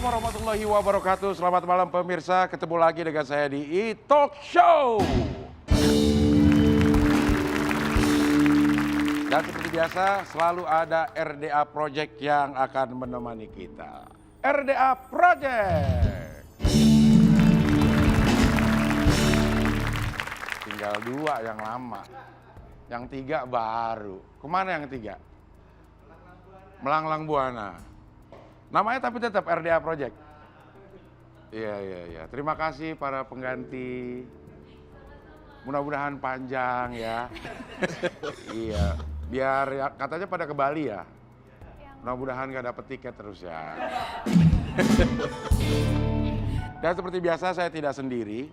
Assalamualaikum warahmatullahi wabarakatuh. Selamat malam pemirsa, ketemu lagi dengan saya di E-Talk Show. Dan seperti biasa selalu ada RDA Project yang akan menemani kita. RDA Project. Tinggal 2 yang lama, yang 3 baru. Kemana yang 3? Melanglang Buana. Namanya tapi tetap RDA Project. Iya. Terima kasih para pengganti. Mudah-mudahan panjang ya. Iya. Biar ya, katanya pada ke Bali ya. Mudah-mudahan gak dapet tiket terus ya. Dan seperti biasa saya tidak sendiri.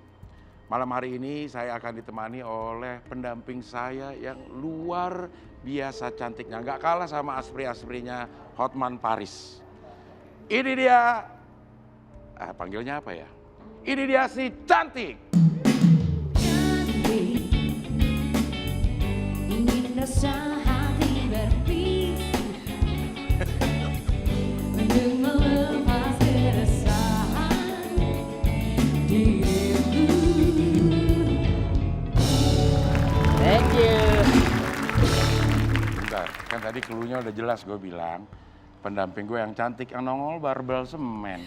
Malam hari ini saya akan ditemani oleh pendamping saya yang luar biasa cantiknya. Gak kalah sama aspri-asprinya Hotman Paris. Ini dia, panggilnya apa ya? Ini dia si cantik. Cantik, ingin rasa hati berpisah, untuk melepas keresahan dirimu. Thank you. Bentar, kan tadi cluenya udah jelas gue bilang. Pendamping gue yang cantik, yang nongol barbel semen.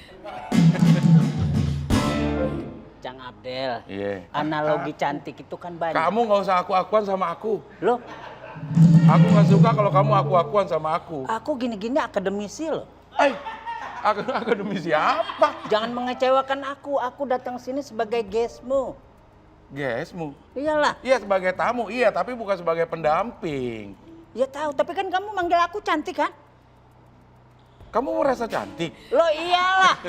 Cang Abdel, Iya. analogi cantik itu kan banyak. Kamu gak usah aku-akuan sama aku. Loh, Aku gak suka kalau kamu aku-akuan sama aku. aku gini-gini akademisi loh. Akademisi apa? Jangan mengecewakan aku datang sini sebagai guestmu. Guesmu? Iyalah, Iya sebagai tamu, iya tapi bukan sebagai pendamping. ya tahu, tapi kan kamu manggil aku cantik kan? Kamu merasa cantik? Loh iyalah.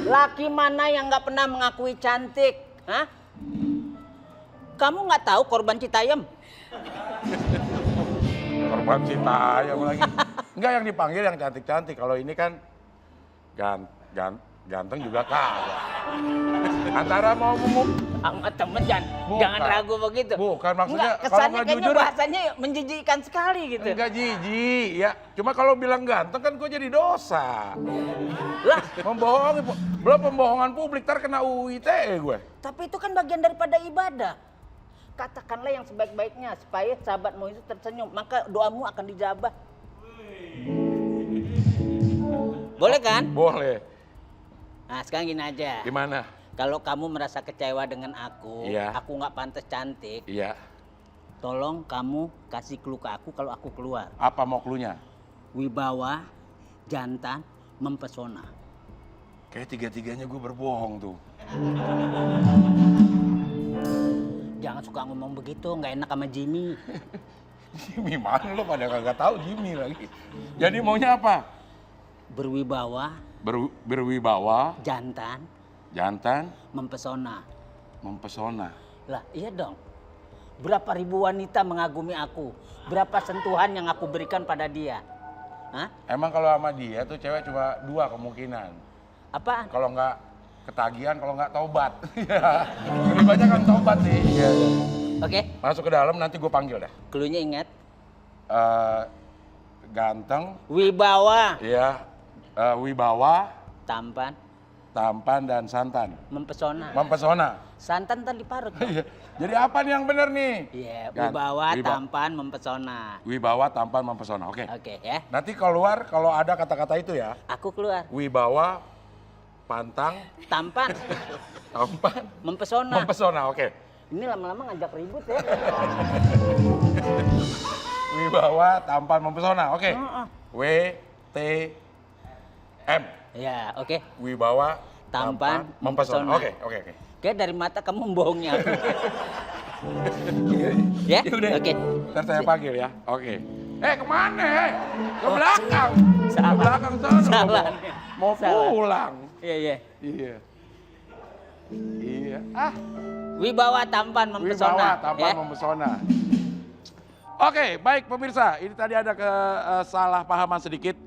Laki mana yang nggak pernah mengakui cantik? Hah? Kamu nggak tahu korban Citayam? Korban Citayam lagi. Enggak, yang dipanggil yang cantik-cantik. Kalau ini kan ganteng juga kagak. Antara mau Sama temen jangan Bukan. ragu begitu. Bukan, maksudnya Enggak, kalau kesannya nggak kayaknya jujur, bahasanya menjijikan sekali gitu. enggak jijik ya. Cuma kalau bilang ganteng kan gue jadi dosa. Lah, Membohongi, belum pembohongan publik, ntar kena UU ITE gue. tapi itu kan bagian daripada ibadah. Katakanlah yang sebaik-baiknya supaya sahabatmu itu tersenyum, maka doamu akan dijabah. Boleh kan? Boleh. Nah sekarang gini aja. Gimana? Kalau kamu merasa kecewa dengan aku, Iya. aku nggak pantas cantik, Iya. tolong kamu kasih clue ke aku kalau aku keluar. Apa mau klunya? Wibawa, jantan, mempesona. Kayak tiga-tiganya gue berbohong tuh. Jangan suka ngomong begitu, nggak enak sama Jimmy. Jimmy mana lo pada kagak tahu Jimmy lagi. Jadi maunya apa? Berwibawa, Berwibawa, jantan, jantan, mempesona. mempesona. Lah iya dong. Berapa ribu wanita mengagumi aku, berapa sentuhan yang aku berikan pada dia. Hah? Emang kalau sama dia tuh cewek cuma 2 kemungkinan. Apaan? Kalau nggak ketagihan, kalau nggak taubat. Iya. Lebih banyak kan taubat sih. Iya. Oke, Masuk ke dalam nanti gue panggil dah. cluenya ingat. Ganteng, Wibawa, ya, wibawa, tampan, tampan dan santan. mempesona. Mempesona. Santan tadi parut. dong. Iya. Jadi apa nih yang benar nih? Iya, Gan- wibawa, wiba- tampan, mempesona. Wibawa, tampan, mempesona. Oke. Oke ya, Nanti keluar kalau ada kata-kata itu ya. aku keluar. Wibawa, pantang, Tampan, tampan, mempesona. mempesona. Oke. Ini lama-lama ngajak ribut ya. Wibawa, tampan, mempesona. Oke. Heeh. W T M. Ya, oke. Wibawa, Tampan, mempesona. mempesona. Oke. Kayak dari mata kamu membohongi aku. Iya. Ya? Yaudah. Oke. Ntar saya panggil ya. Oke. Kemana? Ke belakang. Salah. Ke belakang sana. Salah. Mau Salah. pulang. Iya. Iya. Wibawa, tampan, mempesona. Wibawa, tampan, ya? mempesona. Oke, baik pemirsa. Ini tadi ada kesalahpahaman sedikit.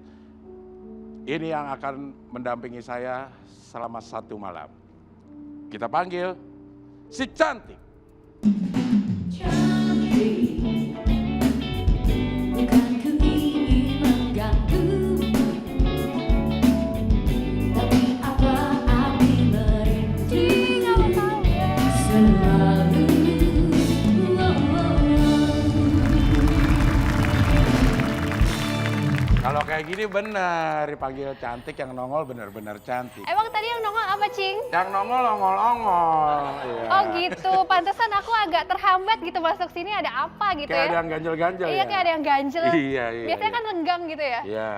Ini yang akan mendampingi saya selama 1 malam. Kita panggil si cantik. Cantik, bukan ku ingin mengganggu. kayak gini bener, dipanggil cantik, yang nongol bener-bener cantik. Emang tadi yang nongol apa, Cing? Yang nongol ongol-ongol. Iya. Oh gitu, pantesan aku agak terhambat gitu masuk sini, ada apa gitu Kayak ada ya? yang ganjel-ganjel Iya, ya? kayak ada yang ganjel. Iya. Biasanya kan renggang gitu ya? Iya.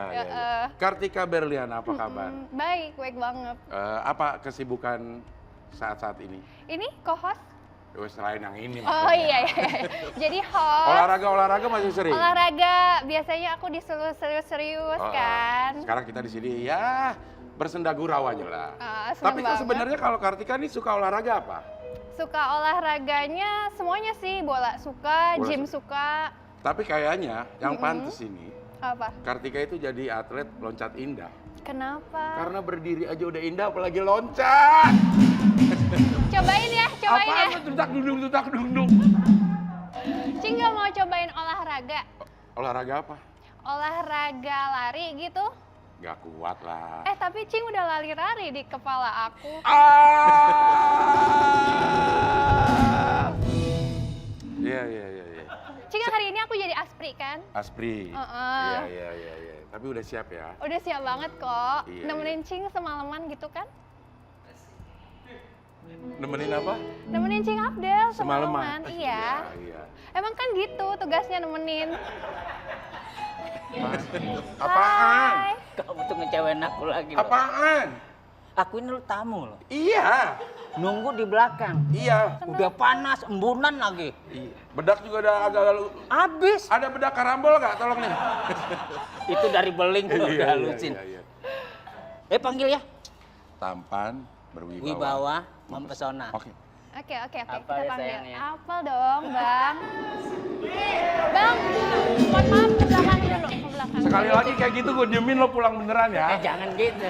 Kartika Berliana, apa kabar? Baik banget. Apa kesibukan saat-saat ini? Ini co-host? Selain yang ini. Oh maksudnya. iya. Jadi host. Olahraga masih sering? Olahraga, biasanya aku disuruh serius-serius kan. Sekarang kita di sini ya bersenda gurau aja lah. Seneng Tapi kan banget. sebenarnya kalau Kartika nih suka olahraga apa? Suka olahraganya semuanya sih, bola suka, Bola gym suka. Tapi kayaknya yang pantas ini, Apa? Kartika itu jadi atlet loncat indah. Kenapa? Karena berdiri aja udah indah, apalagi loncat. Cobain ya. Apaan tutak dudung. Cing nggak mau cobain olahraga? Olahraga apa? Olahraga lari gitu? Gak kuat lah. Tapi Cing udah lari-lari di kepala aku. Iya. Cing hari ini aku jadi aspri kan? Aspri. Heeh. Iya. Tapi udah siap ya? Udah siap banget kok. Iya, Nemenin Cing semalaman gitu kan? Nemenin apa? Nemenin Cing Abdel Semalaman. semalaman. Iya. Iya. Emang kan gitu tugasnya nemenin. Apaan? Hai. Kamu tuh ngecewain aku lagi loh. Apaan? Aku ini lo tamu loh. Iya. Nunggu di belakang. Iya. Udah panas, embunan lagi. Bedak juga ada agak Habis. Ada bedak karambol nggak? Tolong nih. Itu dari beling tuh udah halusin. Iya. Panggil ya. Tampan, berwibawa. Wibawa, mempesona. Oke. Oke. Apa Kita ya panggil. sayangnya? Apel dong, Bang. Bang, mohon maaf ke belakang dulu, ke belakang. Sekali lagi kayak gitu gue diemin lo pulang beneran ya. Jangan gitu.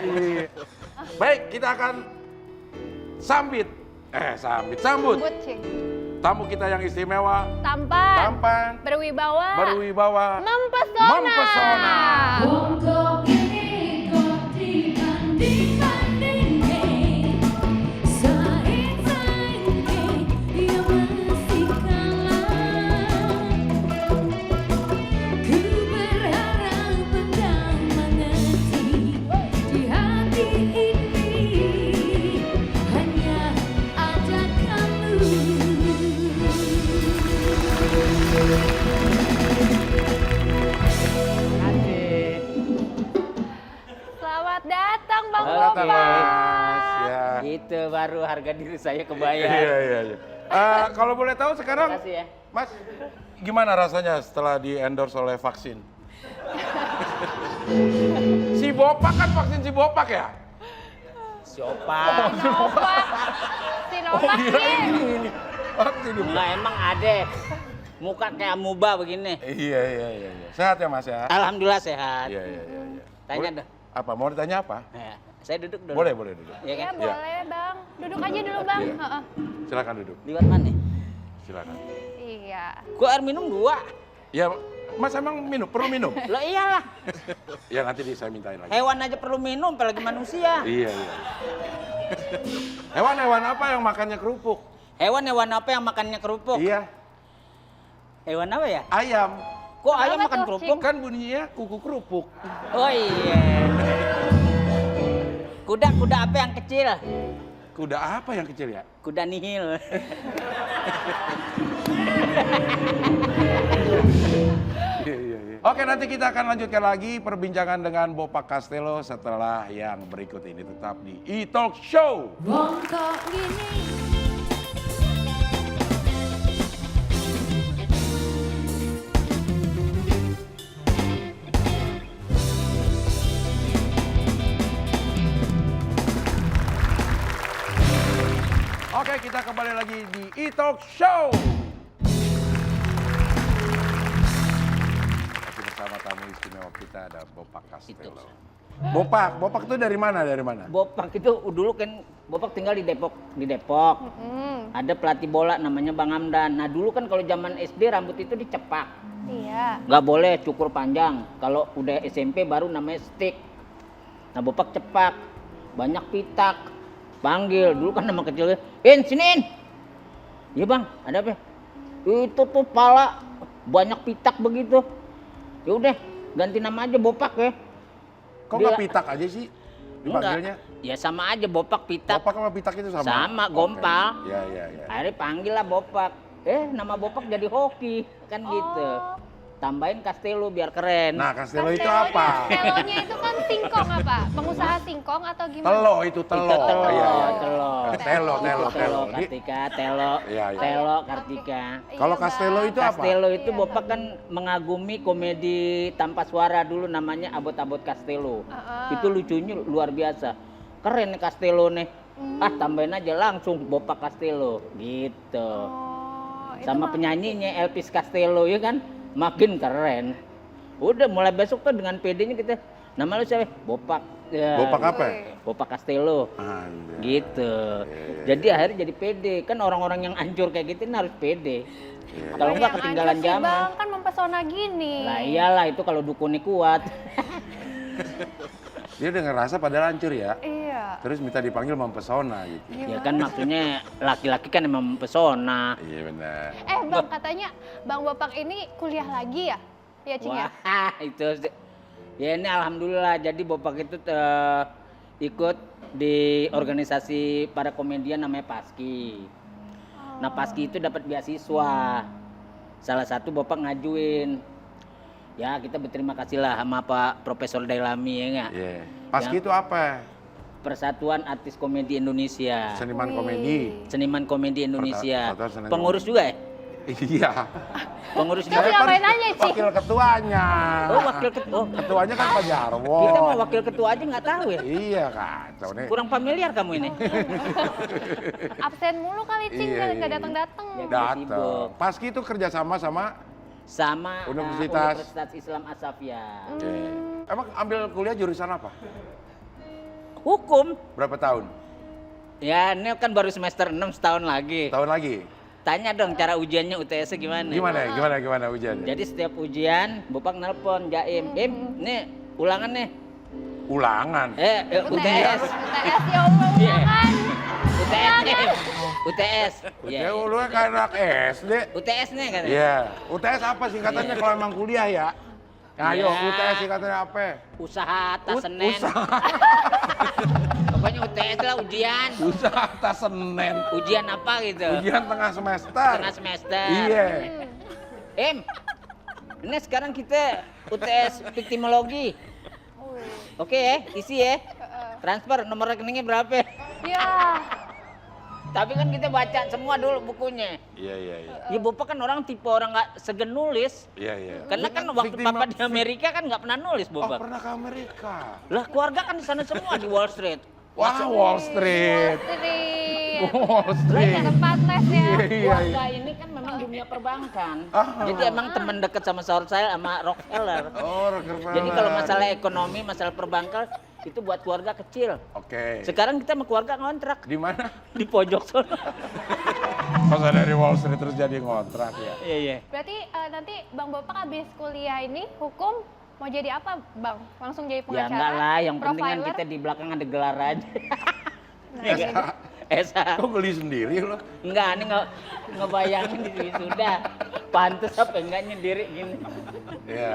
Baik, kita akan sambut Sambut, Cing. tamu kita yang istimewa, tampan, berwibawa, berwibawa, mempesona. Bongkok ini kok dibanding-bandingin. Saing-saing yang masih kalah. Ku berharap engkau mengerti di hati ini hanya ada kamu. Selamat datang, Bang Oke. Bopak. Mas. Ya. Itu baru harga diri saya kebayang. Iya. Kalau boleh tahu sekarang, Makasih ya. Mas, gimana rasanya setelah di endorse oleh vaksin? Si Bopak kan vaksin si Bopak ya? Siapa? Sinovac. Sinovac nih. Ini. Vaksin. Enggak, emang ada. Muka kayak amuba begini. Iya. Sehat ya Mas ya? Alhamdulillah sehat. Iya. Tanya Boleh- dong. Apa? Mau ditanya apa? Nah, saya duduk dulu. Boleh duduk. Iya Ya kan? boleh, Bang. Duduk aja dulu, Bang. Iya. Heeh. Silakan duduk. Liwat mana? Silakan. Iya. Gua air minum 2. Ya, Mas emang perlu minum? Lo iyalah. Ya nanti saya mintain lagi. Hewan aja perlu minum, apalagi manusia. Iya. Hewan-hewan apa yang makannya kerupuk? Hewan apa yang makannya kerupuk? Iya, Hewan apa ya? ayam. Kok ayam Kenapa makan tuh, kerupuk? Kan bunyinya kuku kerupuk. Oh iya. Kuda apa yang kecil? Kuda apa yang kecil ya? Kuda nihil. Iya. Oke, nanti kita akan lanjutkan lagi perbincangan dengan Bopak Castello setelah yang berikut ini. Tetap di E-Talk Show. Bongkok gini. Oke, kita kembali lagi di E-Talk Show. Masih bersama tamu istimewa kita ada Bopak Castello. Bopak itu dari mana? Bopak itu dulu kan Bopak tinggal di Depok. Ada pelatih bola namanya Bang Hamdan. Nah dulu kan kalau zaman SD rambut itu dicepak. Iya. Nggak boleh cukur panjang. Kalau udah SMP baru namanya stick. Nah Bopak cepak. Banyak pitak. Panggil. Dulu kan nama kecilnya. Sini In. Iya bang, ada apa? Itu tuh pala. Banyak pitak begitu. Ya udah ganti nama aja Bopak ya. Kok nggak pitak aja sih dipanggilnya? Enggak. Ya sama aja bopak pitak. Bopak sama pitak itu sama? Sama, Oke. gompal. Iya. Akhirnya panggil lah bopak. Nama bopak jadi hoki kan gitu. Tambahin Castello biar keren. Nah, Castello itu apa? Castellonya itu kan singkong apa? Pengusaha singkong atau gimana? Telo itu telo. Itu telo, Iya. telo. Telo. Kartika, telo, Iya. telo, Kartika. Kalau Iya, Castello Bang. itu apa? Castello itu Iya, bopak kan mengagumi komedi tanpa suara dulu namanya Abot-Abot Castello. Itu lucunya luar biasa. Keren nih Castello nih. Tambahin aja langsung bopak Castello gitu. Oh, itu Sama Bang. penyanyinya Elvis Castello ya kan, makin keren. Udah mulai besok tuh dengan PD-nya kita, nama lu siapa? Bopak. Ya, Bopak apa? Bopak Castello. Anjay. Gitu. Jadi akhirnya jadi PD. Kan orang-orang yang hancur kayak gitu harus PD. Kalau enggak Yang ketinggalan hancur sih, zaman. Bang, kan mempesona gini. Lah iyalah itu kalau dukunnya kuat. Dia udah ngerasa pada hancur ya. Iya. Terus minta dipanggil mempesona gitu. Ya kan maksudnya laki-laki kan emang mempesona. Iya benar. Bang, katanya Bang Bopak ini kuliah lagi ya? Ya, Cing ya? Wah, itu ya ini alhamdulillah jadi Bopak itu ikut di organisasi para komedian namanya Paski. Nah, Paski itu dapat beasiswa. Salah satu Bopak ngajuin. Ya, kita berterima kasih lah sama Pak Profesor Dailami ya enggak? Iya. Paski itu apa? Persatuan Artis Komedi Indonesia. Seniman komedi. Seniman Komedi Indonesia. Persatuan Seniman Pengurus juga ya? Iya. Pengurus Terus juga. ngapain aja, Cing? Wakil ketuanya. Oh, wakil ketua. Ketuanya kan Pak Jarwo. Kita mau wakil ketua aja nggak tahu ya. Iya kacau nih. Kurang familiar kamu ini. Absen mulu kali, Cing, Iya, nggak iya. datang-datang. Ya, Datang. sibuk. Paski itu kerjasama sama. Sama Universitas. Universitas Islam Asafia. Oke. Emang ambil kuliah jurusan apa? Hukum. Berapa tahun? Ya ini kan baru semester 6 setahun lagi. Tahun lagi. Tanya dong cara ujiannya UTS gimana? Gimana ujiannya? Jadi setiap ujian Bopak nelpon Jaim. Nih ulangan nih. Ulangan. UTS. UTS, ya Allah, Iya. ulangan. UTS nih. UTS. Ya lu kan anak SD. UTS nih katanya. Iya. UTS apa singkatannya kalau emang kuliah ya? Ayo, Iya. UTS singkatannya apa? Usaha atas Senin. Usaha. Pokoknya UTS lah ujian. Usaha atas Senin. Ujian apa gitu? Ujian tengah semester. Tengah semester. Iya. Ini sekarang kita UTS viktimologi. Oke ya, isi ya. Transfer nomor rekeningnya berapa? Ya. Tapi kan kita baca semua dulu bukunya. Iya. Ya Bapak kan orang tipe orang nggak segen nulis. Iya. Karena kan waktu Bapak di Amerika kan nggak pernah nulis Oh, Bapak. pernah ke Amerika. Lah keluarga kan di sana semua di Wall Street. Wah, Wall Street. Street. Wall Street. Tempat les ya. Iya. Keluarga ini kan memang dunia perbankan. Jadi emang teman dekat sama saudara saya sama Rockefeller. Oh, Rockefeller. Jadi kalau masalah ekonomi, masalah perbankan itu buat keluarga kecil. Oke. Sekarang kita sama keluarga ngontrak Di mana? di pojok sana. Masa dari Wall Street terus jadi ngontrak ya? Iya. Berarti nanti Bang Bopak habis kuliah ini hukum mau jadi apa, Bang? Langsung jadi Ya pengacara? enggak lah, yang penting kan profiler? kita di belakang ada gelar aja. Nah, jadi Esa. Kok beli sendiri lo? Enggak, ini ngebayangin di sudah. Pantes apa enggak nyendiri gini. Iya.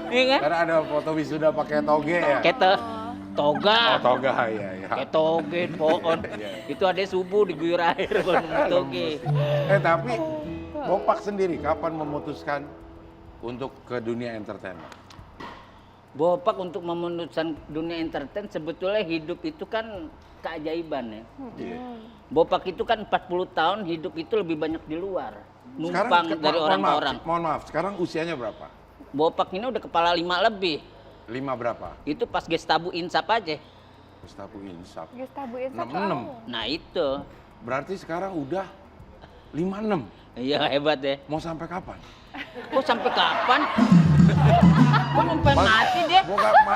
Iya kan? Karena ada foto wisuda pakai toge ya? Kita toga. Oh, toga ya. Kayak toge, pohon. Iya. Itu ada subuh diguyur air kalau toge. Tapi Bopak sendiri kapan memutuskan untuk ke dunia entertainment? Bopak untuk memutuskan dunia entertain sebetulnya hidup itu kan keajaiban ya. Iya. Bopak itu kan 40 tahun hidup itu lebih banyak di luar. Sekarang, Numpang dari orang-orang. Mohon maaf, sekarang usianya berapa? Bopak ini udah kepala 5 lebih. 5 berapa? Itu pas Gestabu Insap aja. Gestapo Insap. Gestabu Insap. 66. Nah itu. Berarti sekarang udah 56. Iya hebat ya. Mau sampai kapan? Kok sampai kapan? Kok sampai mati dia?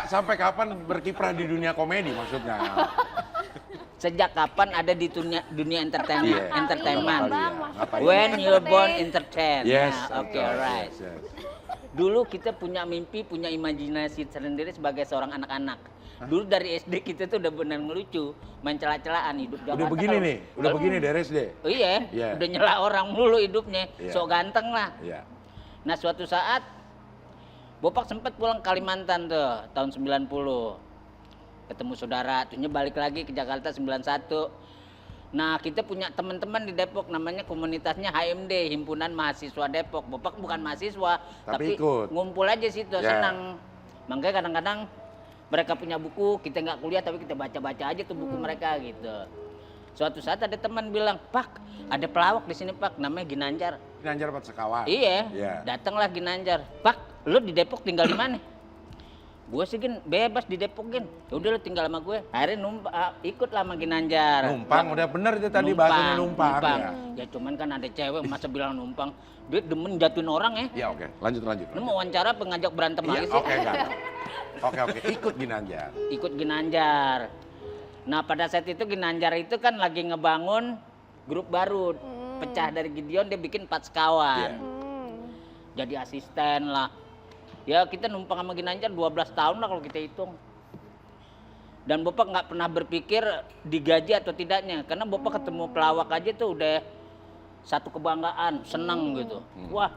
Sampai kapan berkiprah di dunia komedi maksudnya? Sejak kapan ada di dunia entertainment? Iya. Entertainment. Bang, Ngapain? When you born entertain. Yes. Nah, Oke, right. Yes. Dulu kita punya mimpi, punya imajinasi sendiri sebagai seorang anak-anak. Dulu dari SD kita tuh udah benar ngelucu, main celah-celahan hidup Jakarta. Udah begini kalau- nih, udah begini dari SD. Oh iya, Iya. udah nyela orang mulu hidupnya, Iya. sok ganteng lah. Iya. Nah suatu saat Bopak sempat pulang ke Kalimantan tuh tahun 90. ketemu saudara, terusnya balik lagi ke Jakarta 91. Nah, kita punya teman-teman di Depok namanya komunitasnya HMD, Himpunan Mahasiswa Depok. Bapak bukan mahasiswa, Tapi tapi ikut. ngumpul aja situ, Ya. senang. Makanya kadang-kadang mereka punya buku, kita nggak kuliah tapi kita baca-baca aja tuh buku mereka gitu. Suatu saat ada teman bilang, "Pak, ada pelawak di sini, Pak, namanya Ginanjar." Ginanjar Pat Sekawan. Iya, Iya. datanglah Ginanjar. "Pak, lu di Depok tinggal di mana?" Gue sih Gin, bebas di Depok Gin. Ya udah lu tinggal sama gue. Akhirnya ikut lah sama Ginanjar. Numpang, udah bener itu tadi bahasanya numpang. Ya. Ya cuman kan ada cewek masa bilang numpang. Dia demen jatuhin orang ya. Ya oke, lanjut. Lu mau wawancara pengajak berantem Iya, lagi sih? oke enggak. Oke, ikut Ginanjar. Ikut Ginanjar. Nah pada saat itu Ginanjar itu kan lagi ngebangun grup baru. Pecah dari Gideon, dia bikin 4 sekawan. Iya. Jadi asisten lah. Ya kita numpang sama Ginanjar 12 tahun lah kalau kita hitung. Dan Bapak nggak pernah berpikir digaji atau tidaknya. Karena Bapak ketemu pelawak aja tuh udah satu kebanggaan, senang gitu. Wah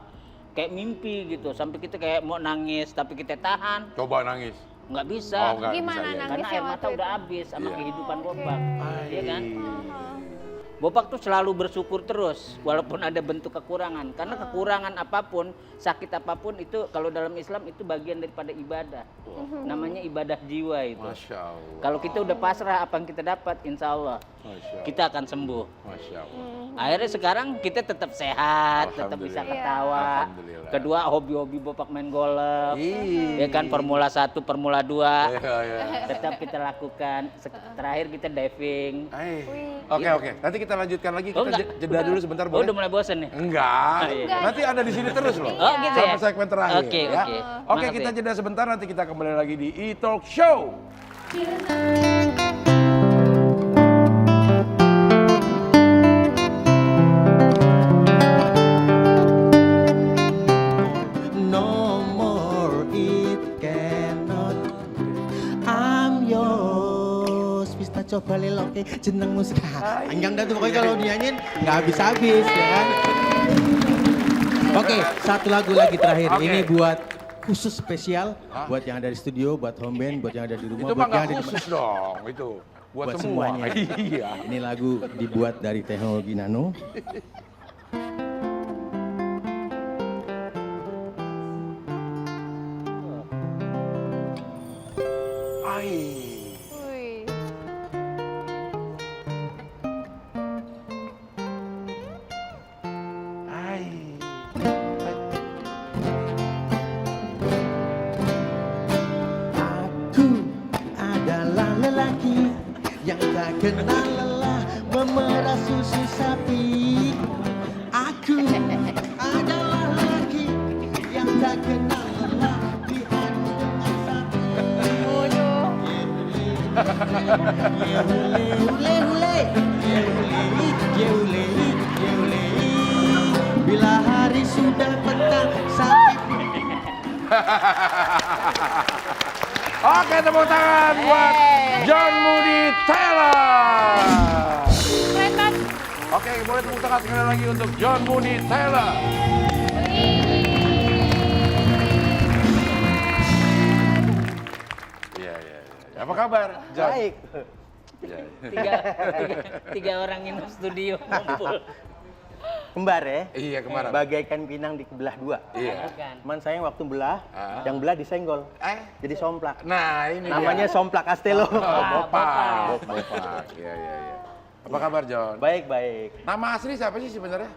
kayak mimpi gitu. Sampai kita kayak mau nangis tapi kita tahan. Coba nangis. Nggak bisa. Nggak Gimana bisa, ya. nangis? Karena air waktu mata itu? udah habis sama Iya. kehidupan Bapak. Iya kan? Uh-huh. Bapak tuh selalu bersyukur terus walaupun ada bentuk kekurangan. Karena kekurangan apapun, sakit apapun itu kalau dalam Islam itu bagian daripada ibadah. Namanya ibadah jiwa itu. Masya Allah. Kalau kita udah pasrah apa yang kita dapat, insya Allah Masya Allah. kita akan sembuh. Masya Allah. Akhirnya sekarang kita tetap sehat, tetap bisa Alhamdulillah. ketawa. Alhamdulillah. Kedua hobi-hobi Bapak main golf. Ih. Ya kan Formula 1, Formula 2. Iya. Tetap kita lakukan. Terakhir kita diving. Oke. Nanti kita lanjutkan lagi. Oh, Kita enggak. jeda dulu sebentar Oh, boleh? udah mulai bosen nih. Enggak. iya. Nanti ada di sini terus loh. Oh, gitu ya? Sampai segmen terakhir. Oke, ya. oke. Oke, Maaf kita ya. jeda sebentar, nanti kita kembali lagi di E-Talk Show. No more it cannot. I'm yours. Bisa coba leloke jeneng musik. Panjang dah tuh pokoknya kalau dinyanyiin nggak habis-habis ya kan. Oke, satu lagu lagi terakhir. Oke. Ini buat khusus spesial buat yang ada di studio, buat home band, buat yang ada di rumah, Itu mah buat yang nggak ada di khusus dong, itu. Buat, buat semua. semuanya. Iya. Ini lagu dibuat dari teknologi nano. Ai. Wih. Ai. Aku adalah lelaki yang tak kenal lelah memerah susu sapi. Aku adalah lelaki yang tak kenal lelah diadu dengan sapi. Waduh. Hule hule hule, hule hule. Bila hari sudah petang sakit. Oke, tepuk tangan buat John Moody Taylor. Keren kan? Oke, boleh tepuk tangan sekali lagi untuk John Moody Taylor. Iya. Apa kabar, John? Baik. Iya. Tiga orang nginep studio ngumpul. Kembar ya. Iya, kemarin. Bagaikan pinang dibelah dua. Iya. Bukan. Cuman saya waktu belah, Ah. yang belah disenggol. Eh, Jadi somplak. nah ini Namanya dia. somplak Castello. Bopak. Bopak. Iya. Apa kabar, John? Baik, baik. Nama asli siapa sih sebenarnya?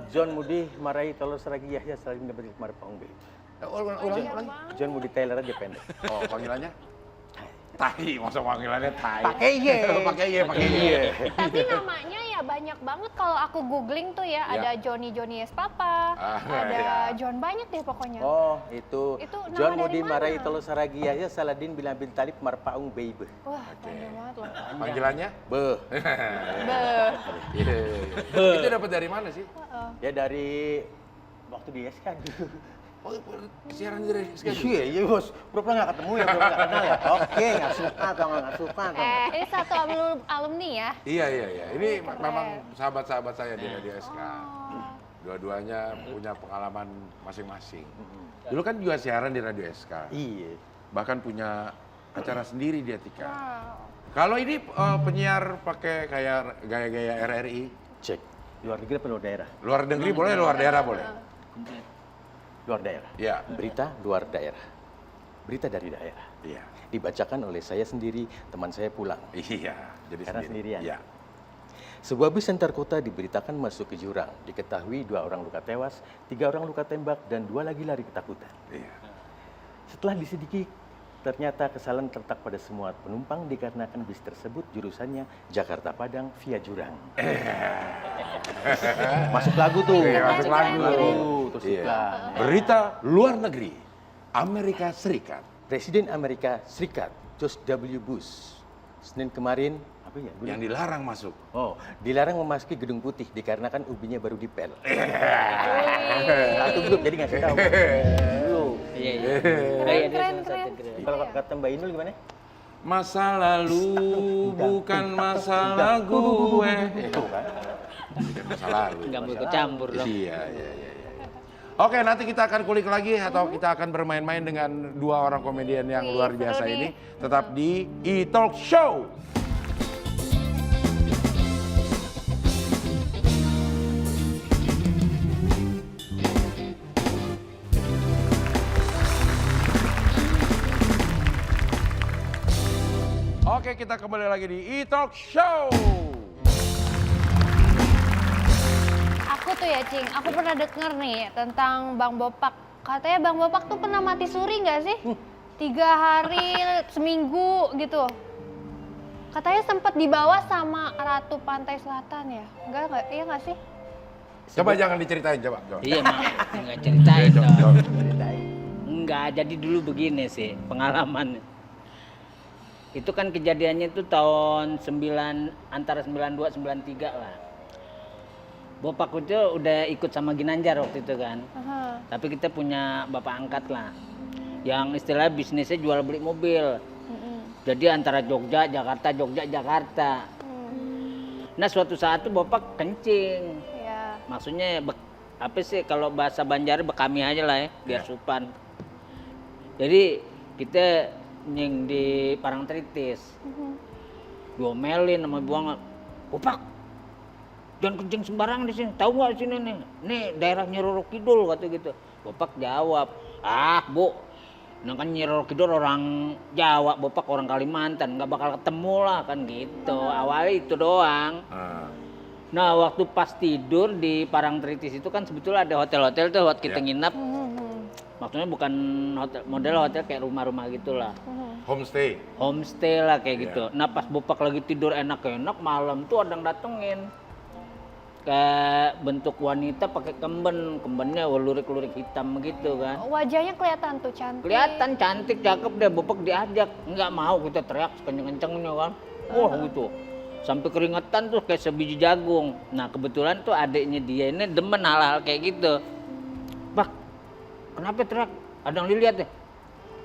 John Moody Marahi Taylor Saragi Yahya Salim dapat kemarin Pak Ongbe. Ulangi lagi. John Moody Taylor aja pendek. Oh, panggilannya? Tai, masa panggilannya Tai? Pakai Y. Pakai Y. Tapi namanya ya banyak banget kalau aku googling tuh ya. Ya. Ada Johnny S Papa, ada ya. John banyak deh pokoknya. Oh, itu Itu nama John dari Moody mana? Marahi Taylor Saragi Yahya Saladin bin Abi Talib Marpaung Beibe. Wah, panjang banget loh. Panggilannya? Beh. Beuh. Iya. Itu dapat dari mana sih? Ya dari waktu di SK dulu. Oh, siaran dari sekarang. Iya, bos. Pura-pura nggak ketemu ya, pura nggak kenal ya. Oke, nggak suka atau nggak suka atau. Ini satu alumni ya. Iya. Ini memang sahabat-sahabat saya di Radio SK. Dua-duanya punya pengalaman masing-masing. Dulu kan juga siaran di Radio SK. Iya. Bahkan punya acara sendiri dia Tika. Wow. Kalau ini penyiar pakai kayak gaya-gaya RRI, Cek. Luar negeri apa luar daerah? luar negeri boleh, luar daerah boleh. Luar daerah. Ya, Berita luar daerah. Berita dari daerah. iya, Dibacakan oleh saya sendiri, teman saya pulang. iya. Jadi Karena sendirian. Iya. Sebuah bus antar kota diberitakan masuk ke jurang. Diketahui 2 orang luka tewas, 3 orang luka tembak, dan 2 lagi lari ketakutan. Iya. Setelah diselidiki, ternyata kesalahan terletak pada semua penumpang dikarenakan bis tersebut jurusannya Jakarta Padang via jurang. Masuk lagu tuh. Iya, masuk lagu. Terus Iya. iklan. Berita luar negeri, Amerika Serikat. Presiden Amerika Serikat George W. Bush Senin kemarin apa ya? Yang dilarang masuk. Oh, dilarang memasuki Gedung Putih dikarenakan ubinya baru dipel. Satu grup jadi ngasih tahu. Belum. Iya, iya. Keren, keren. Kalau kata Mbak Inul gimana? Masa lalu bukan masalah gue. Itu kan. Bukan masa lalu. Nggak mau ikut campur dong. Iya, iya, iya. Oke, nanti kita akan kulik lagi atau kita akan bermain-main dengan 2 orang komedian yang Wih, luar seru biasa nih. ini. Tetap di E-Talk Show. Oke, kita kembali lagi di E-Talk Show. Aku tuh ya, Cing, aku pernah denger nih tentang Bang Bopak. Katanya Bang Bopak tuh pernah mati suri nggak sih? 3 hari, seminggu gitu. Katanya sempat dibawa sama Ratu Pantai Selatan ya? Enggak, iya nggak sih? Coba jangan diceritain, coba. Iya, Mak. Enggak ceritain Dong, dong. dong. Enggak, jadi dulu begini sih pengalaman. Itu kan kejadiannya itu tahun antara 92 93 lah. Bopak itu udah ikut sama Ginanjar waktu itu kan. Aha. Tapi kita punya bapak angkat lah. Yang istilah bisnisnya jual beli mobil. Jadi antara Jogja, Jakarta, Jogja, Jakarta. Nah suatu saat tuh Bopak kencing. Iya. Maksudnya apa sih kalau bahasa Banjar bekami aja lah ya, biar supan. Jadi kita nying di Parangtritis. Diomelin sama buang, Bopak, jangan kencing sembarangan di sini. Tahu nggak di sini nih? Nih daerahnya Roro Kidul kata gitu. Bopak jawab, ah Bu, nah kan Nyi Roro Kidul orang Jawa, Bopak orang Kalimantan, nggak bakal ketemu lah kan gitu. Awalnya itu doang. Nah waktu pas tidur di Parangtritis itu kan sebetulnya ada hotel-hotel tuh buat kita nginap. Maksudnya bukan hotel, model hotel kayak rumah-rumah gitulah. Homestay. Homestay lah kayak gitu. Nah pas Bopak lagi tidur enak-enak, malam tuh ada yang datengin. Kayak bentuk wanita pakai kembennya lurik-lurik hitam gitu kan. Wajahnya kelihatan tuh cantik. Kelihatan cantik, cakep deh. Bopak diajak, nggak mau, kita teriak sekenceng-kencengnya kan. Wah gitu. Sampai keringetan tuh kayak sebiji jagung. Nah kebetulan tuh adiknya dia ini demen hal-hal kayak gitu. Pak, kenapa teriak? Ada yang dilihat ya?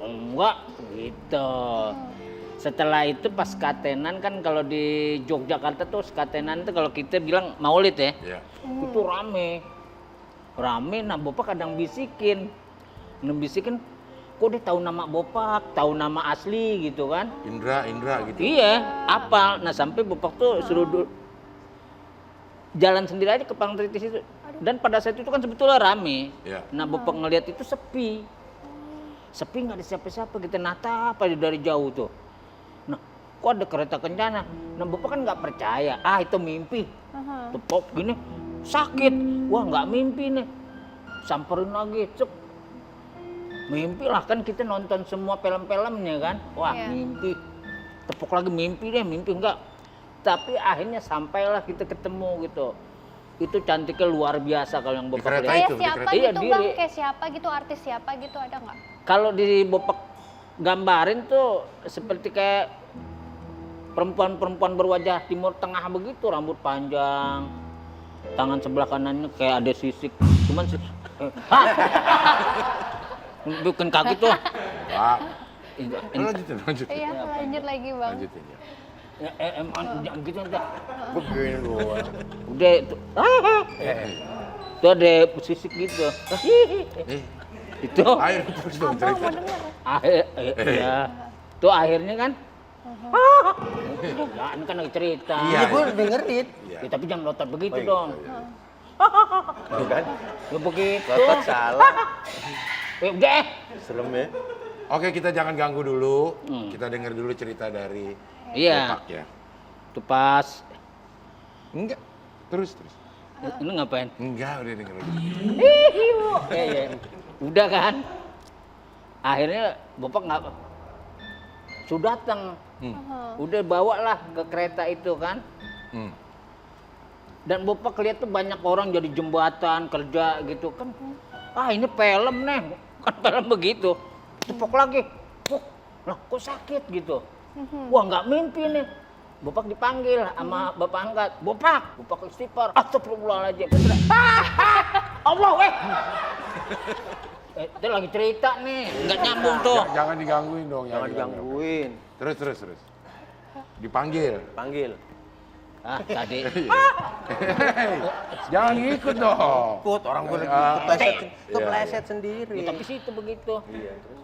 Enggak, gitu. Setelah itu pas katenan kan kalau di Yogyakarta tuh katenan tuh kalau kita bilang maulid ya. Iya. Itu rame. Nah Bopak kadang bisikin. Ngebisikin, kok dia tahu nama Bopak, tahu nama asli gitu kan. Indra gitu. Iya, apal. Nah sampai Bopak tuh suruh jalan sendiri aja ke Parangtritis itu. Dan pada saat itu kan sebetulnya rame. Iya. Nah Bopak ngeliat itu sepi. Sepi nggak ada siapa-siapa, kita natap aja dari jauh tuh. Nah kok ada kereta kencana? Nah Bopak kan nggak percaya, itu mimpi. Tuh pop gini, sakit. Wah nggak mimpi nih. Samperin lagi, cek. Mimpi lah kan kita nonton semua film-filmnya kan. Wah mimpi. Tepuk lagi mimpi deh, mimpi enggak. Tapi akhirnya sampailah kita ketemu gitu. Itu cantiknya luar biasa kalau yang Bopak kereta lihat. itu, Kayak siapa Iya, gitu diri. Bang? Kayak siapa gitu, artis siapa gitu ada nggak? Kalau di Bopak gambarin tuh seperti kayak perempuan-perempuan berwajah Timur Tengah begitu, rambut panjang, tangan sebelah kanannya kayak ada sisik, cuman bukan kaget tuh. Pak, Ini lanjutin. Iya, lanjut lagi Bang. Lanjutin ya. emang jangan gitu udah. Begini gua. Udah itu. Tuh ada sisik gitu. Itu Ayo terus dong cerita. ya. Itu Tuh akhirnya kan, ya ini kan lagi cerita. Iya, Gue dengerin. Iya. Ya, tapi jangan lotot begitu iya, dong. Tuh kan? Ya begitu. Lotot salah. Udah. Serem ya. Oke, kita jangan ganggu dulu. Hmm. Kita dengar dulu cerita dari Iya. Bopak ya. Tuh pas. Enggak. Terus. Ini ngapain? Enggak, udah denger. Iya. Udah kan? Akhirnya Bopak nggak sudah datang. Udah bawalah ke kereta itu kan. Hmm. Dan Bopak lihat tuh banyak orang jadi jembatan kerja gitu kan. Ah ini film nih, bukan film begitu. Tepok lagi. Lah kok sakit gitu. Wah nggak mimpi nih. Bopak dipanggil sama bapak angkat. Bopak istighfar. Astagfirullahaladzim. Allah itu lagi cerita nih, nggak nyambung tuh. Jangan digangguin dong. Jangan digangguin. Terus. Dipanggil. Panggil. Ah tadi. Hei, jangan ngikut dong. Ikut orang gue kepleset sendiri. Ya, tapi situ begitu.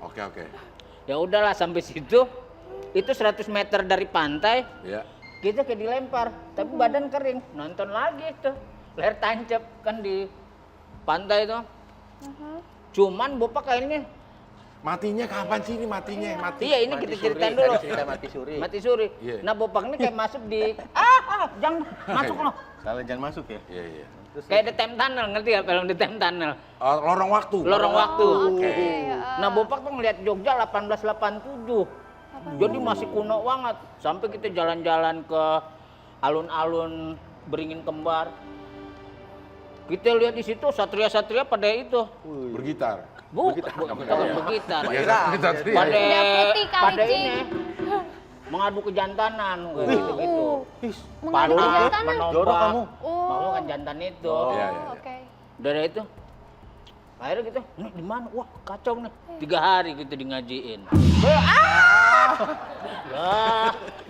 Oke. Ya udahlah sampai situ. Itu 100 meter dari pantai. Ya. Kita kayak dilempar, tapi badan kering. Nonton lagi tuh. Leher tancap kan di pantai tuh. Cuman Bopak kayaknya Matinya kapan sih ini matinya? iya ini kita ceritain dulu. Cerita mati suri. Mati suri. Iya. Nah Bopak ini kayak masuk di jangan masuk loh. Salah jangan masuk ya. Iya. Kayak The Time Tunnel, ngerti ya film The Time Tunnel? Lorong waktu. Lorong waktu. Oke. Nah Bopak tuh ngeliat Jogja 1887. Jadi masih kuno banget. Sampai kita jalan-jalan ke alun-alun Beringin Kembar. Kita lihat di situ satria-satria pada itu. Bergitar. Bukan begitar. Iya, Pada Benda putih kali, pada Cing. ini mengadu kejantanan kayak gitu-gitu. Mengadu Panah, kejantanan? menombak. Jorok kamu. Mau kan jantan itu. Iya. Oke. Dari itu akhirnya gitu, nih di mana? Wah kacau nih. 3 hari gitu di ngajiin.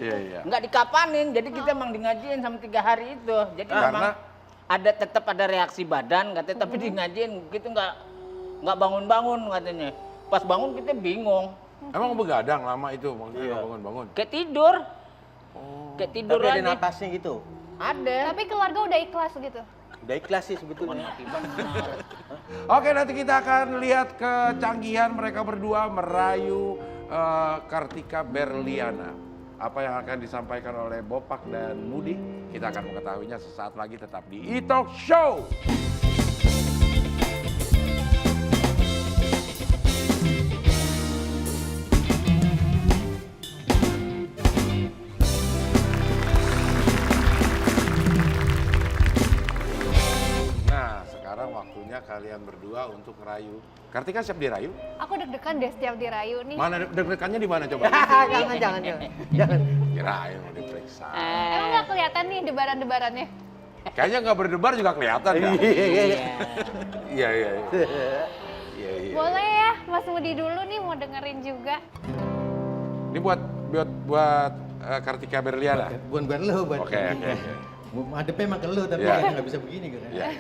Iya. Nggak dikapanin, jadi kita emang di ngajiin sama 3 hari itu. Jadi Karena? memang tetap ada reaksi badan katanya, tapi di ngajiin gitu nggak bangun-bangun katanya. Pas bangun kita bingung, Emang begadang lama itu, maksudnya nggak bangun-bangun. kayak tidur. Kayak tidur Tapi ada aja. natasnya gitu. Ada. Tapi keluarga udah ikhlas gitu. Udah ikhlas sih sebetulnya. Oke, nanti kita akan lihat kecanggihan mereka berdua merayu Kartika Berliana. Apa yang akan disampaikan oleh Bopak dan Mudi, kita akan mengetahuinya sesaat lagi tetap di E-Talk Show. Nah, sekarang waktunya kalian berdua untuk ngerayu. Kartika siap dirayu? Aku deg-degan deh setiap dirayu nih. Mana deg-degannya di mana coba? jangan. Kirain mau diperiksa. Emang nggak kelihatan nih debaran-debarannya? Kayaknya nggak berdebar juga kelihatan ya. Iya. Boleh ya, Mas Mudi dulu nih mau dengerin juga. Ini buat Kartika Berliana. Bukan lo, buat. Oke. Hadapnya emang ke lo, tapi Iya. nggak bisa begini kan. Iya.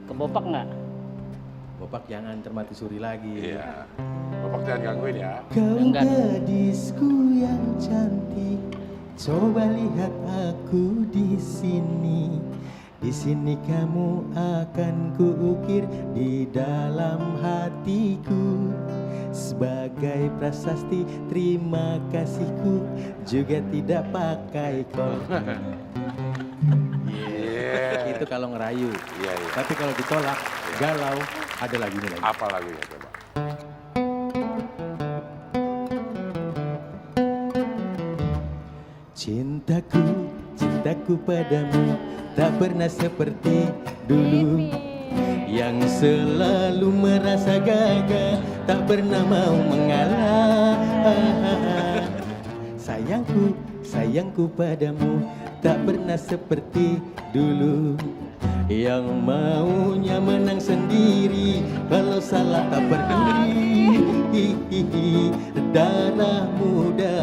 Ke Bopak nggak? Bopak jangan cermati suri lagi. Iya. Bapak jangan gangguin ya. Kau Enggak. gadisku yang cantik, coba lihat aku di sini. Di sini kamu akan kuukir di dalam hatiku. Sebagai prasasti terima kasihku juga tidak pakai kol. Iya. Itu kalau ngerayu. Iya. Tapi kalau ditolak, galau, ada lagunya lagi. Apa lagunya coba? Cintaku padamu tak pernah seperti dulu. Yang selalu merasa gagah, tak pernah mau mengalah. Sayangku padamu tak pernah seperti dulu. Yang maunya menang sendiri, kalau salah tak peduli. Darah muda,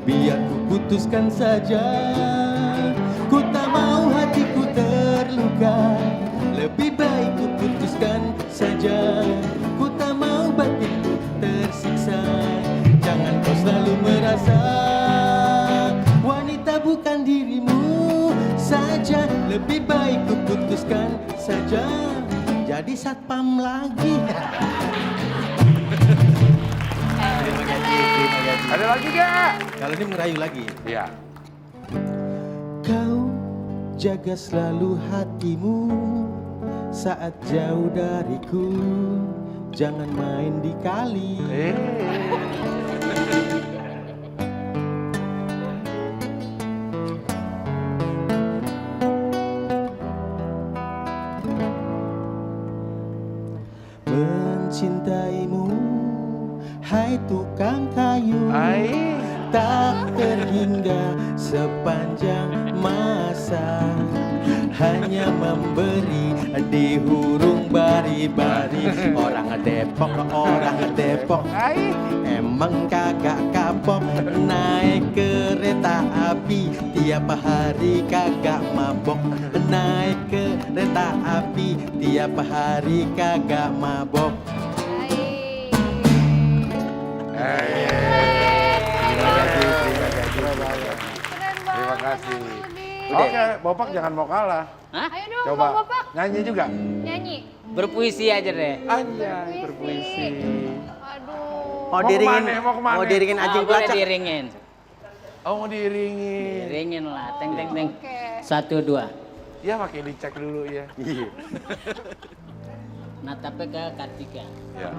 biar ku putuskan saja. Ku tak mau hatiku terluka, lebih baik ku putuskan saja. Ku tak mau batinku tersiksa, jangan Lebih baik ku putuskan saja jadi satpam lagi. Terima kasih, terima kasih. Ada lagi gak? Kalau ini merayu lagi. Iya. Kau jaga selalu hatimu saat jauh dariku. Jangan main di kali. Mencintaimu, hai tukang kayu. Tak terhingga sepanjang masa, hanya memberi di hurung bari-bari. Orang Depok, emang kagak kapok. Naik kereta api tiap hari kagak mabok. Naik kereta api tiap hari kagak mabok. Terima kasih. Oke, Bopak jangan mau kalah. Hah? Ayo dong, Coba Bang Bopak. nyanyi juga. Nyanyi. Berpuisi aja deh. Anjay, berpuisi. Aduh. Mau kemana? mau diringin anjing Boleh pelacak. diringin. Oh, mau diiringin. Diringin lah, teng teng teng. Oke. 1, 2. Ya, pakai dicek dulu ya. Nah, tapi ke Kartika. Ya.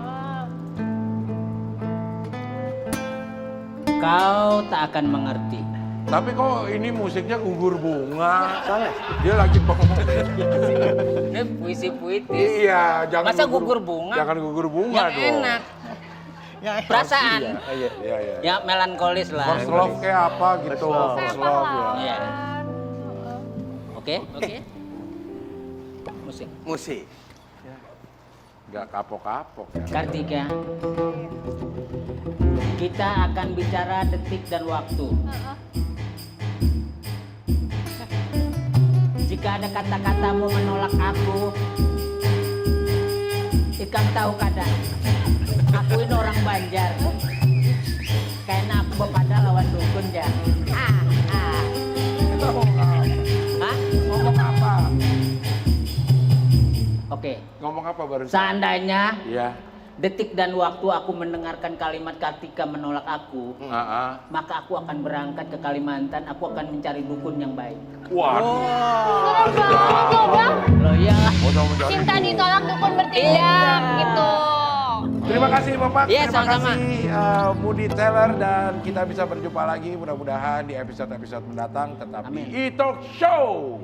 Kau tak akan mengerti. Tapi kok ini musiknya gugur bunga. Salah. Dia lagi Ini puisi-puitis. Iya, jangan Masa gugur bunga? Jangan gugur bunga Yang dong. enak. Perasaan. Iya, iya, iya. Ya melankolis lah. First love kayak apa gitu. First love ya. Iya. Oke, oke. Musik. Musik. Nggak kapok-kapok ya. Kartika. Kita akan bicara detik dan waktu. Jika ada kata-katamu menolak aku, kamu tahu kadang. Aku ini orang Banjar. Kayaknya aku bepada lawan dukun ya. Hah? Ngomong apa? Oke. Ngomong apa barusan? Seandainya Iya. detik dan waktu aku mendengarkan kalimat Kartika menolak aku, maka aku akan berangkat ke Kalimantan. Aku akan mencari dukun yang baik. Waduh. Serem banget loh, Bang. Loh ya. Cinta ditolak dukun bertindak gitu. Terima kasih Bapak. Iya, Terima sama-sama. kasih Moody Teller, dan kita bisa berjumpa lagi mudah-mudahan di episode-episode mendatang tetap Amin. di E-Talk Show.